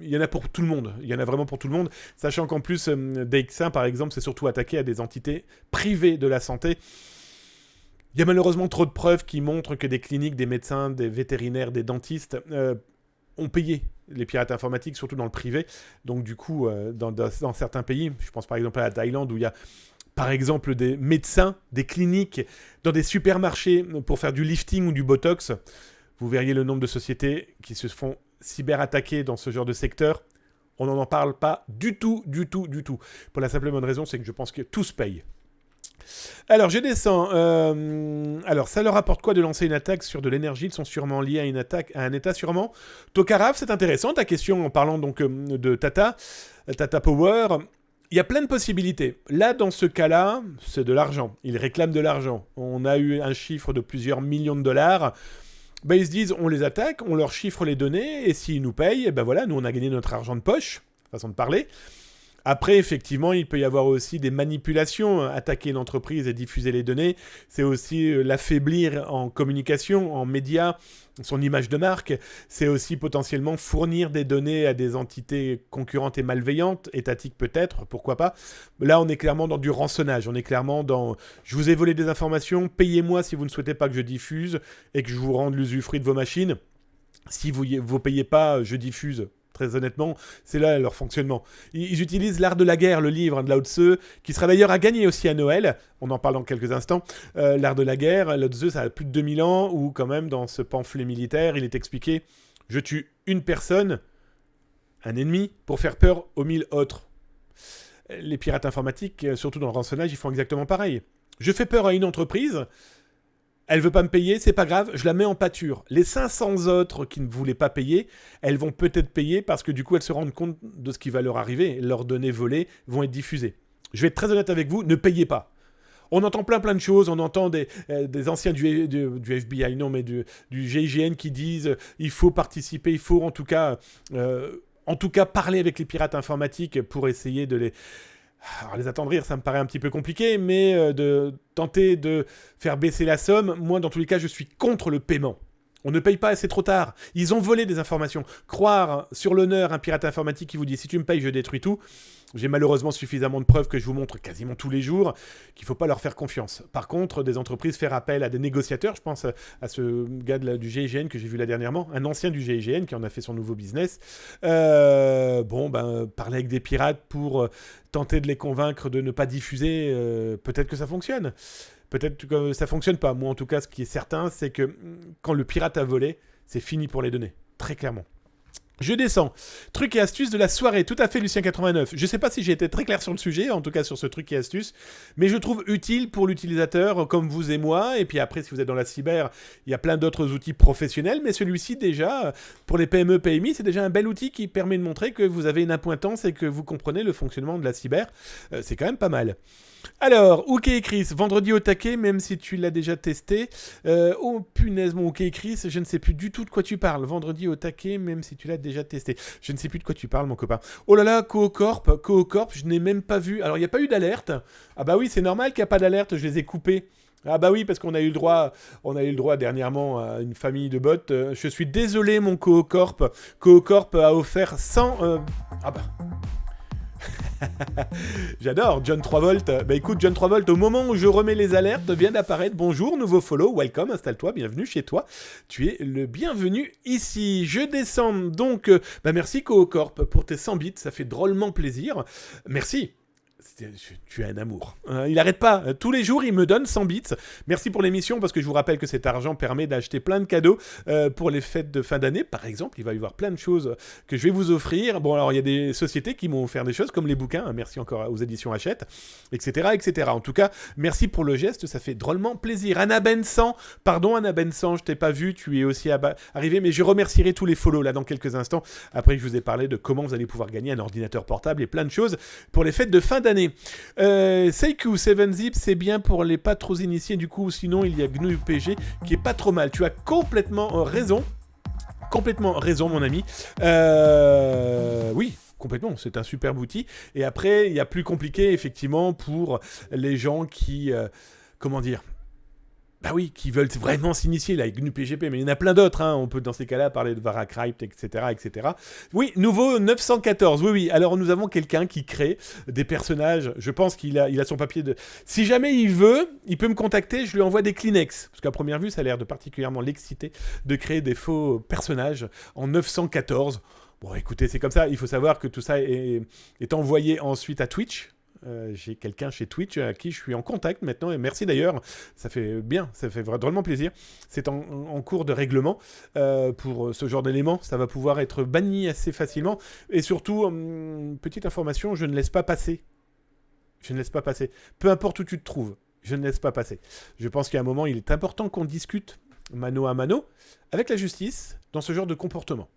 il y en a pour tout le monde. Il y en a vraiment pour tout le monde. Sachant qu'en plus, DXA, par exemple, c'est surtout attaqué à des entités privées de la santé. Il y a malheureusement trop de preuves qui montrent que des cliniques, des médecins, des vétérinaires, des dentistes ont payé les pirates informatiques, surtout dans le privé. Donc du coup, dans certains pays, je pense par exemple à la Thaïlande, où il y a par exemple des médecins, des cliniques, dans des supermarchés pour faire du lifting ou du botox, vous verriez le nombre de sociétés qui se font cyberattaquer dans ce genre de secteur. On n'en parle pas du tout. Pour la simple et bonne raison, c'est que je pense que tout se paye. Alors, je descends. Alors, ça leur apporte quoi de lancer une attaque sur de l'énergie? Ils sont sûrement liés à une attaque, à un état sûrement. Tokaraf, c'est intéressant ta question en parlant donc de Tata Power. Il y a plein de possibilités. Là, dans ce cas-là, c'est de l'argent. Ils réclament de l'argent. On a eu un chiffre de plusieurs millions de dollars. Ben, ils se disent, on les attaque, on leur chiffre les données, et s'ils nous payent, ben voilà, nous on a gagné notre argent de poche, façon de parler. Après, effectivement, il peut y avoir aussi des manipulations. Attaquer une entreprise et diffuser les données, c'est aussi l'affaiblir en communication, en médias, son image de marque. C'est aussi potentiellement fournir des données à des entités concurrentes et malveillantes, étatiques peut-être, pourquoi pas. Là, on est clairement dans du rançonnage. On est clairement dans « je vous ai volé des informations, payez-moi si vous ne souhaitez pas que je diffuse et que je vous rende l'usufruit de vos machines. Si vous ne payez pas, je diffuse. » Très honnêtement, c'est là leur fonctionnement. Ils utilisent l'art de la guerre, le livre de Lao Tzu, qui sera d'ailleurs à gagner aussi à Noël. On en parle dans quelques instants. L'art de la guerre, Lao Tzu, ça a plus de 2000 ans, où quand même, dans ce pamphlet militaire, il est expliqué « Je tue une personne, un ennemi, pour faire peur aux 1000 autres. » Les pirates informatiques, surtout dans le rançonnage, ils font exactement pareil. Je fais peur à une entreprise... Elle veut pas me payer, c'est pas grave, je la mets en pâture. Les 500 autres qui ne voulaient pas payer, elles vont peut-être payer parce que du coup, elles se rendent compte de ce qui va leur arriver. Leurs données volées vont être diffusées. Je vais être très honnête avec vous, ne payez pas. On entend plein de choses, on entend des anciens du FBI, non, mais du GIGN qui disent il faut participer, il faut en tout cas parler avec les pirates informatiques pour essayer de les... Alors, les attendrir, ça me paraît un petit peu compliqué, mais de tenter de faire baisser la somme, moi, dans tous les cas, je suis contre le paiement. On ne paye pas, c'est trop tard. Ils ont volé des informations. Croire sur l'honneur un pirate informatique qui vous dit « si tu me payes, je détruis tout », j'ai malheureusement suffisamment de preuves que je vous montre quasiment tous les jours qu'il ne faut pas leur faire confiance. Par contre, des entreprises faire appel à des négociateurs, je pense à ce gars du GIGN que j'ai vu là dernièrement, un ancien du GIGN qui en a fait son nouveau business. Parler avec des pirates pour tenter de les convaincre de ne pas diffuser, peut-être que ça fonctionne. Peut-être que ça fonctionne pas. Moi, en tout cas, ce qui est certain, c'est que quand le pirate a volé, c'est fini pour les données. Très clairement. Je descends. Truc et astuce de la soirée. Tout à fait, Lucien89. Je sais pas si j'ai été très clair sur le sujet, en tout cas sur ce truc et astuce, mais je trouve utile pour l'utilisateur comme vous et moi. Et puis après, si vous êtes dans la cyber, il y a plein d'autres outils professionnels, mais celui-ci, déjà, pour les PME, PMI, c'est déjà un bel outil qui permet de montrer que vous avez une appointance et que vous comprenez le fonctionnement de la cyber. C'est quand même pas mal. Alors, OK Chris, vendredi au taquet, même si tu l'as déjà testé. Oh punaise, mon OK Chris, je ne sais plus du tout de quoi tu parles. Vendredi au taquet, même si tu l'as déjà testé. Je ne sais plus de quoi tu parles, mon copain. Oh là là, Coocorp, je n'ai même pas vu. Alors, il n'y a pas eu d'alerte. Ah bah oui, c'est normal qu'il n'y a pas d'alerte, je les ai coupés. Ah bah oui, parce qu'on a eu le droit dernièrement à une famille de bots. Je suis désolé, mon Coocorp. Coocorp a offert 100... Ah bah... J'adore John Travolta. Bah écoute, John Travolta, au moment où je remets les alertes, vient d'apparaître. Bonjour, nouveau follow, welcome, installe-toi, bienvenue chez toi. Tu es le bienvenu ici. Je descends donc. Merci Coocorp pour tes 100 bits, ça fait drôlement plaisir. Merci. Tu es un amour. Il arrête pas. Tous les jours, il me donne 100 bits. Merci pour l'émission, parce que je vous rappelle que cet argent permet d'acheter plein de cadeaux pour les fêtes de fin d'année. Par exemple, il va y avoir plein de choses que je vais vous offrir. Bon, alors, il y a des sociétés qui m'ont offert des choses, comme les bouquins. Merci encore aux éditions Hachette, etc., etc. En tout cas, merci pour le geste. Ça fait drôlement plaisir. Anna Bensan. Pardon, Anna Bensan, je t'ai pas vu. Tu es aussi arrivé, mais je remercierai tous les follow là dans quelques instants. Après que je vous ai parlé de comment vous allez pouvoir gagner un ordinateur portable et plein de choses pour les fêtes de fin d'année. Seiku 7zip, c'est bien pour les pas trop initiés, du coup, sinon il y a GNU PG qui est pas trop mal. Tu as complètement raison. Complètement raison, mon ami. Oui. Complètement, c'est un superbe outil. Et après, il y a plus compliqué, effectivement, pour les gens qui... comment dire ? Bah oui, qui veulent vraiment s'initier là, avec GNU PGP, mais il y en a plein d'autres, hein. On peut dans ces cas-là parler de Varacrypt, etc., etc. Oui, nouveau 914, oui. Alors nous avons quelqu'un qui crée des personnages, je pense qu'il a son papier de... Si jamais il veut, il peut me contacter, je lui envoie des Kleenex, parce qu'à première vue, ça a l'air de particulièrement l'exciter de créer des faux personnages en 914. Bon, écoutez, c'est comme ça, il faut savoir que tout ça est envoyé ensuite à Twitch. J'ai quelqu'un chez Twitch à qui je suis en contact maintenant, et merci d'ailleurs, ça fait bien, ça fait drôlement plaisir. C'est en cours de règlement pour ce genre d'éléments, ça va pouvoir être banni assez facilement, et surtout, petite information, je ne laisse pas passer. Je ne laisse pas passer. Peu importe où tu te trouves, je ne laisse pas passer. Je pense qu'à un moment, il est important qu'on discute, mano à mano, avec la justice, dans ce genre de comportement.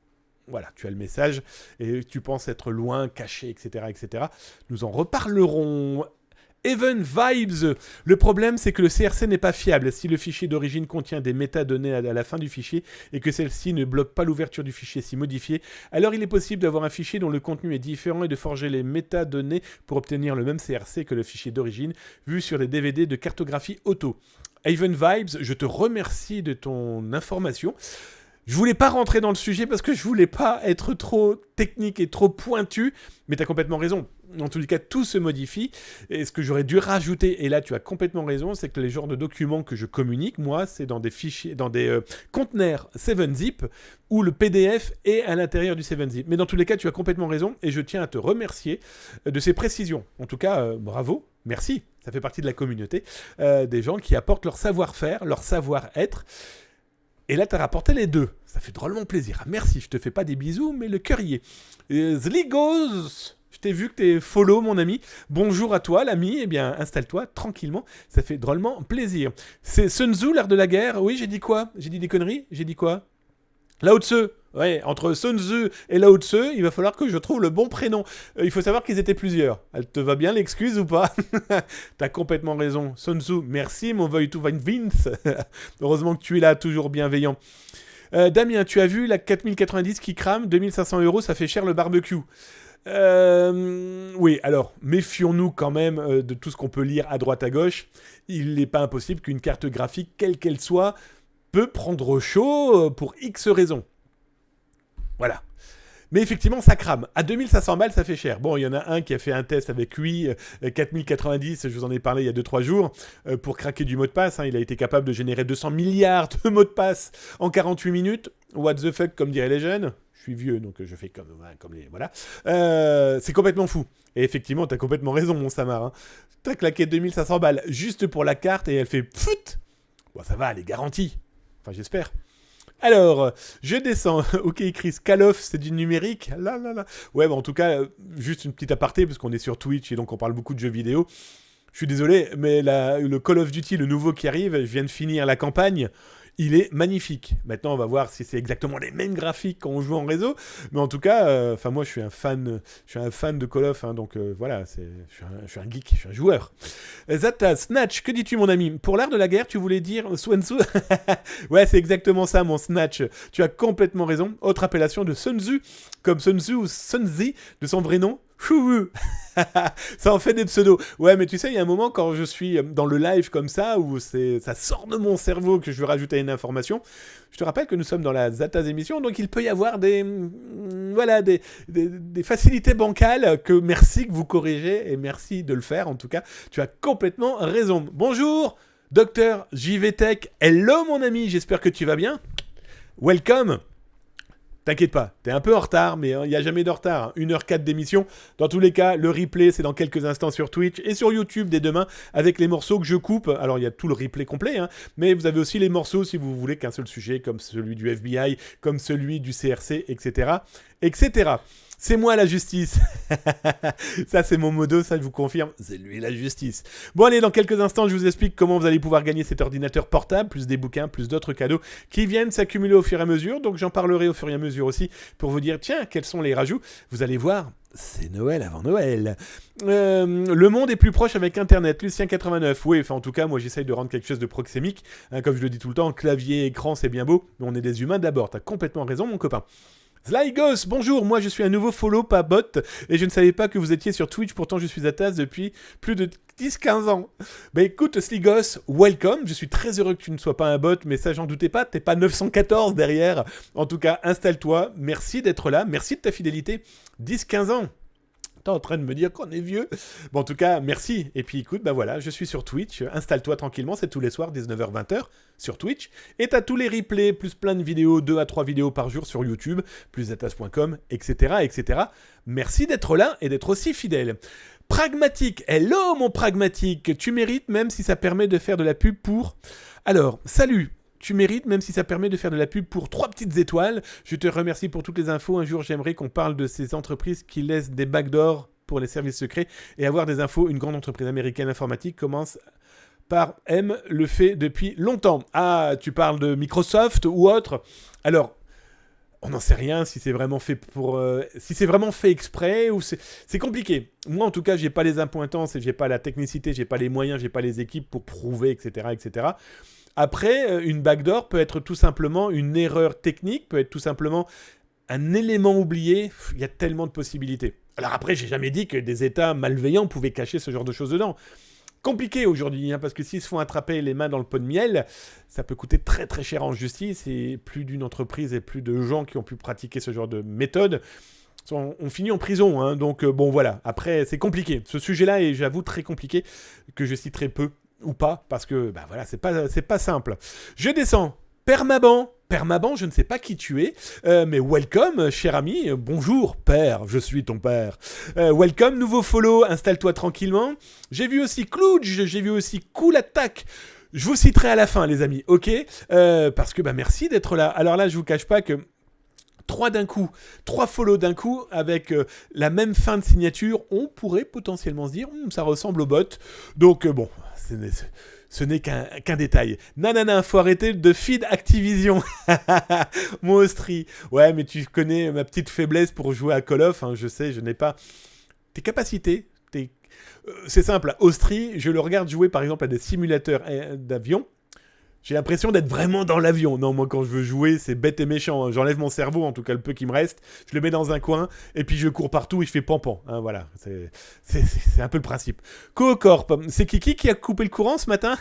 Voilà, tu as le message, et tu penses être loin, caché, etc., etc. Nous en reparlerons. Even Vibes. Le problème, c'est que le CRC n'est pas fiable. Si le fichier d'origine contient des métadonnées à la fin du fichier, et que celle-ci ne bloque pas l'ouverture du fichier si modifié, alors il est possible d'avoir un fichier dont le contenu est différent et de forger les métadonnées pour obtenir le même CRC que le fichier d'origine, vu sur les DVD de cartographie auto. Even Vibes, je te remercie de ton information. Je voulais pas rentrer dans le sujet parce que je voulais pas être trop technique et trop pointu, mais tu as complètement raison. En tous les cas, tout se modifie. Et ce que j'aurais dû rajouter, et là tu as complètement raison, c'est que les genres de documents que je communique, moi, c'est dans des fichiers, dans des conteneurs 7zip où le PDF est à l'intérieur du 7zip. Mais dans tous les cas, tu as complètement raison et je tiens à te remercier de ces précisions. En tout cas, bravo, merci. Ça fait partie de la communauté des gens qui apportent leur savoir-faire, leur savoir-être. Et là, tu as rapporté les deux. Ça fait drôlement plaisir. Merci, je te fais pas des bisous, mais le cœur y est. Zligos, je t'ai vu que t'es follow, mon ami. Bonjour à toi, l'ami. Eh bien, installe-toi tranquillement. Ça fait drôlement plaisir. C'est Sun Tzu, l'art de la guerre. Oui, j'ai dit quoi ? J'ai dit des conneries ? J'ai dit quoi ? Lao Tzu. Ouais, entre Sun Tzu et Lao Tzu, il va falloir que je trouve le bon prénom. Il faut savoir qu'ils étaient plusieurs. Elle te va bien l'excuse ou pas ? T'as complètement raison. Sun Tzu, merci mon voy to Vince. Heureusement que tu es là, toujours bienveillant. Damien, tu as vu la 4090 qui crame, 2500 €, ça fait cher le barbecue. Oui, alors, méfions-nous quand même de tout ce qu'on peut lire à droite à gauche. Il n'est pas impossible qu'une carte graphique, quelle qu'elle soit, peut prendre chaud pour X raisons. Voilà. Mais effectivement, ça crame. À 2500 balles, ça fait cher. Bon, il y en a un qui a fait un test avec lui, 4090, je vous en ai parlé il y a 2-3 jours, pour craquer du mot de passe. Hein. Il a été capable de générer 200 milliards de mots de passe en 48 minutes. What the fuck, comme diraient les jeunes. Je suis vieux, donc je fais comme les... Voilà. C'est complètement fou. Et effectivement, t'as complètement raison, mon Samar. Hein. T'as claqué 2500 balles juste pour la carte et elle fait pfft. Bon, ça va, elle est garantie. Enfin, j'espère. Alors, je descends. Ok, Chris, Call of, c'est du numérique. Là. Ouais, bah en tout cas, juste une petite aparté, parce qu'on est sur Twitch et donc on parle beaucoup de jeux vidéo. Je suis désolé, mais le Call of Duty, le nouveau qui arrive, je viens de finir la campagne. Il est magnifique. Maintenant, on va voir si c'est exactement les mêmes graphiques quand on joue en réseau. Mais en tout cas, moi, je suis un fan de Call of. Hein, donc voilà, je suis un geek, je suis un joueur. Zata, Snatch, que dis-tu, mon ami ? Pour l'art de la guerre, tu voulais dire Sun Tzu ? Ouais, c'est exactement ça, mon Snatch. Tu as complètement raison. Autre appellation de Sun Tzu, comme Sun Tzu ou Sun Tzu, de son vrai nom. Chouou. Ça en fait des pseudos. Ouais, mais tu sais, il y a un moment quand je suis dans le live comme ça, où ça sort de mon cerveau que je veux rajouter une information, je te rappelle que nous sommes dans la Zataz émission, donc il peut y avoir voilà, des facilités bancales que merci que vous corrigez, et merci de le faire, en tout cas, tu as complètement raison. Bonjour, docteur JVTech. Hello mon ami, j'espère que tu vas bien. Welcome. T'inquiète pas, t'es un peu en retard, mais il n'y a jamais de retard. 1h04 d'émission. Dans tous les cas, le replay, c'est dans quelques instants sur Twitch et sur YouTube dès demain, avec les morceaux que je coupe. Alors, il y a tout le replay complet, hein, mais vous avez aussi les morceaux si vous voulez qu'un seul sujet, comme celui du FBI, comme celui du CRC, etc. etc. C'est moi la justice. Ça, c'est mon modo, ça je vous confirme. C'est lui la justice. Bon, allez, dans quelques instants, je vous explique comment vous allez pouvoir gagner cet ordinateur portable, plus des bouquins, plus d'autres cadeaux qui viennent s'accumuler au fur et à mesure. Donc, j'en parlerai au fur et à mesure aussi pour vous dire, tiens, quels sont les rajouts. Vous allez voir, c'est Noël avant Noël. Le monde est plus proche avec Internet. Lucien89. Oui, enfin, en tout cas, moi, j'essaye de rendre quelque chose de proxémique. Hein, comme je le dis tout le temps, clavier, écran, c'est bien beau, mais on est des humains d'abord. T'as complètement raison, mon copain. Zlygos, bonjour, moi je suis un nouveau follow, pas bot, et je ne savais pas que vous étiez sur Twitch, pourtant je suis à Taz depuis plus de 10-15 ans. Bah écoute, Zlygos, welcome, je suis très heureux que tu ne sois pas un bot, mais ça j'en doutais pas, t'es pas 914 derrière. En tout cas, installe-toi, merci d'être là, merci de ta fidélité, 10-15 ans. T'es en train de me dire qu'on est vieux. Bon, en tout cas, merci. Et puis écoute, bah voilà, je suis sur Twitch. Installe-toi tranquillement, c'est tous les soirs, 19h-20h, sur Twitch. Et t'as tous les replays, plus plein de vidéos, 2 à 3 vidéos par jour sur YouTube, plus zataz.com, etc., etc. Merci d'être là et d'être aussi fidèle. Pragmatique, hello mon pragmatique. Tu mérites même si ça permet de faire de la pub pour... Alors, salut. Tu mérites, même si ça permet de faire de la pub pour 3 petites étoiles. Je te remercie pour toutes les infos. Un jour, j'aimerais qu'on parle de ces entreprises qui laissent des backdoors pour les services secrets et avoir des infos. Une grande entreprise américaine informatique commence par M, le fait depuis longtemps. Ah, tu parles de Microsoft ou autre. Alors, on n'en sait rien si c'est vraiment fait pour... si c'est vraiment fait exprès ou c'est compliqué. Moi, en tout cas, j'ai pas les appointances et j'ai pas la technicité, j'ai pas les moyens, j'ai pas les équipes pour prouver, etc., etc. Après, une backdoor peut être tout simplement une erreur technique, peut être tout simplement un élément oublié. Il y a tellement de possibilités. Alors après, j'ai jamais dit que des États malveillants pouvaient cacher ce genre de choses dedans. Compliqué aujourd'hui, hein, parce que s'ils se font attraper les mains dans le pot de miel, ça peut coûter très très cher en justice, et plus d'une entreprise et plus de gens qui ont pu pratiquer ce genre de méthode on finit en prison. Hein, donc bon voilà, après c'est compliqué. Ce sujet-là est, j'avoue, très compliqué, que je citerai peu ou pas, parce que bah voilà, c'est pas simple. Je descends. Permaban, je ne sais pas qui tu es, mais welcome, cher ami. Bonjour, père, je suis ton père. Welcome, nouveau follow, installe-toi tranquillement. J'ai vu aussi Clouge, j'ai vu aussi Cool Attack. Je vous citerai à la fin, les amis, ok, parce que bah merci d'être là. Alors là, je vous cache pas que 3 follow d'un coup, avec la même fin de signature, on pourrait potentiellement se dire, ça ressemble au bot. Donc bon, ce n'est qu'un détail. Nanana, faut arrêter de feed Activision. Mon Austri. Ouais, mais tu connais ma petite faiblesse pour jouer à Call of. Hein, je sais, je n'ai pas tes capacités. C'est simple, Austri, je le regarde jouer par exemple à des simulateurs d'avion. J'ai l'impression d'être vraiment dans l'avion. Non, moi, quand je veux jouer, c'est bête et méchant. Hein. J'enlève mon cerveau, en tout cas le peu qui me reste. Je le mets dans un coin, et puis je cours partout et je fais pampan. Hein, voilà, c'est un peu le principe. Coocorp, c'est Kiki qui a coupé le courant ce matin ?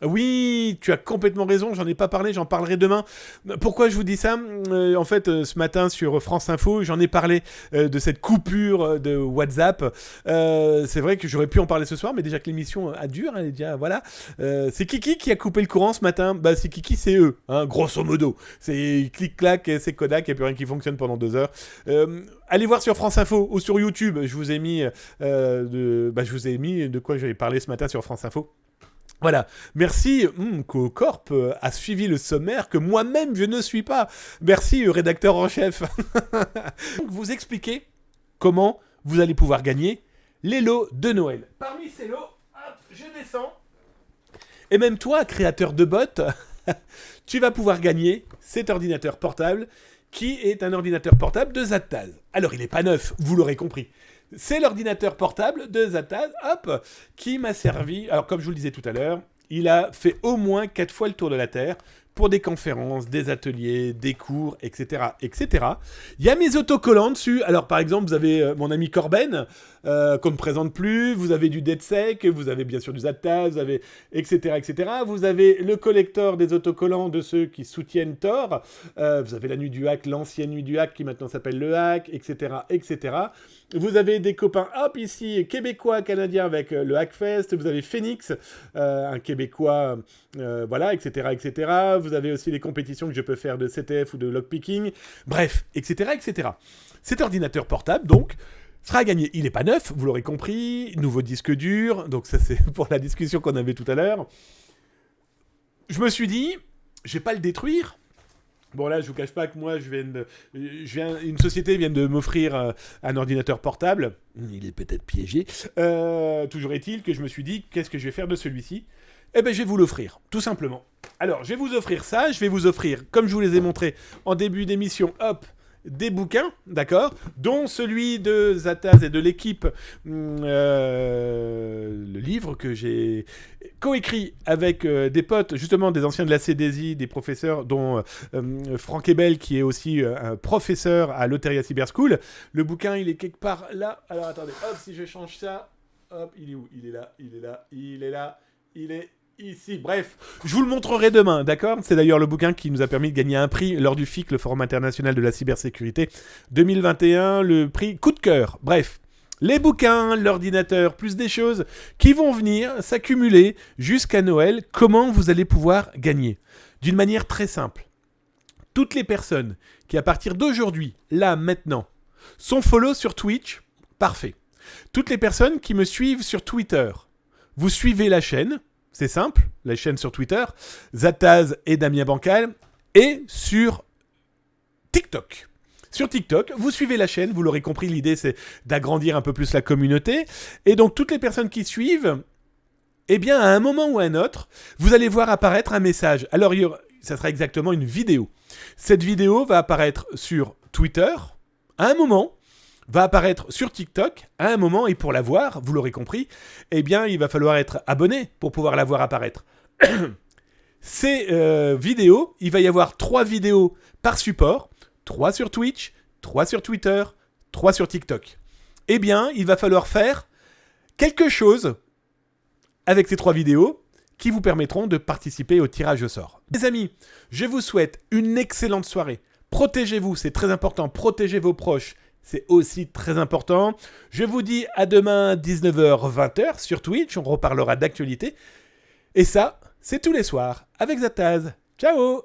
Oui, tu as complètement raison, j'en ai pas parlé, j'en parlerai demain. Pourquoi je vous dis ça ? En fait, ce matin sur France Info, j'en ai parlé de cette coupure de WhatsApp. C'est vrai que j'aurais pu en parler ce soir, mais déjà que l'émission a dure, hein, déjà, voilà. C'est Kiki qui a coupé le courant ce matin. Bah, c'est Kiki, c'est eux, hein, grosso modo. C'est clic-clac, c'est Kodak, et puis rien qui fonctionne pendant 2 heures. Allez voir sur France Info ou sur YouTube, je vous ai mis de quoi j'avais parlé ce matin sur France Info. Voilà, merci, Coocorp a suivi le sommaire que moi-même je ne suis pas. Merci, rédacteur en chef. Donc, vous expliquer comment vous allez pouvoir gagner les lots de Noël. Parmi ces lots, hop, je descends. Et même toi, créateur de bots, tu vas pouvoir gagner cet ordinateur portable qui est un ordinateur portable de Zataz. Alors, il n'est pas neuf, vous l'aurez compris. C'est l'ordinateur portable de Zataz, hop, qui m'a servi. Alors, comme je vous le disais tout à l'heure, il a fait au moins 4 fois le tour de la Terre pour des conférences, des ateliers, des cours, etc., etc. Il y a mes autocollants dessus. Alors, par exemple, vous avez mon ami Corben, qu'on ne présente plus. Vous avez du DeadSec, vous avez bien sûr du Zataz, vous avez etc., etc. Vous avez le collector des autocollants de ceux qui soutiennent Tor. Vous avez la nuit du hack, l'ancienne nuit du hack qui maintenant s'appelle le hack, etc., etc. Vous avez des copains, hop, ici, québécois, canadiens avec le Hackfest. Vous avez Phoenix, un québécois, voilà, etc., etc. Vous avez aussi les compétitions que je peux faire de CTF ou de lockpicking. Bref, etc., etc. Cet ordinateur portable, donc, sera gagné. Il n'est pas neuf, vous l'aurez compris. Nouveau disque dur. Donc ça, c'est pour la discussion qu'on avait tout à l'heure. Je me suis dit, je vais pas le détruire. Bon là, je vous cache pas que moi, une société vient de m'offrir un ordinateur portable. Il est peut-être piégé. Toujours est-il que je me suis dit, qu'est-ce que je vais faire de celui-ci ? Eh ben, je vais vous l'offrir, tout simplement. Alors, je vais vous offrir ça. Je vais vous offrir, comme je vous les ai montrés en début d'émission, hop, des bouquins, d'accord, dont celui de Zataz et de l'équipe, le livre que j'ai coécrit avec des potes, justement des anciens de la CDSI, des professeurs, dont Franck Ebel, qui est aussi un professeur à l'Oteria Cyber School. Le bouquin, il est quelque part là. Alors attendez, hop, si je change ça, hop, il est où ? Il est là, il est là, il est là, il est ici. Bref, je vous le montrerai demain, d'accord ? C'est d'ailleurs le bouquin qui nous a permis de gagner un prix lors du FIC, le Forum international de la cybersécurité 2021, le prix coup de cœur. Bref, les bouquins, l'ordinateur, plus des choses qui vont venir s'accumuler jusqu'à Noël. Comment vous allez pouvoir gagner ? D'une manière très simple. Toutes les personnes qui, à partir d'aujourd'hui, là, maintenant, sont follow sur Twitch, parfait. Toutes les personnes qui me suivent sur Twitter, vous suivez la chaîne. C'est simple, la chaîne sur Twitter, Zataz et Damien Bancal, et sur TikTok. Sur TikTok, vous suivez la chaîne, vous l'aurez compris, l'idée c'est d'agrandir un peu plus la communauté. Et donc toutes les personnes qui suivent, eh bien à un moment ou à un autre, vous allez voir apparaître un message. Alors ça sera exactement une vidéo. Cette vidéo va apparaître sur Twitter, à un moment, va apparaître sur TikTok à un moment, et pour la voir, vous l'aurez compris, eh bien, il va falloir être abonné pour pouvoir la voir apparaître. Ces vidéos, il va y avoir 3 vidéos par support, 3 sur Twitch, 3 sur Twitter, 3 sur TikTok. Eh bien, il va falloir faire quelque chose avec ces 3 vidéos qui vous permettront de participer au tirage au sort. Les amis, je vous souhaite une excellente soirée. Protégez-vous, c'est très important, protégez vos proches. C'est aussi très important. Je vous dis à demain 19h-20h sur Twitch. On reparlera d'actualité. Et ça, c'est tous les soirs avec Zataz. Ciao!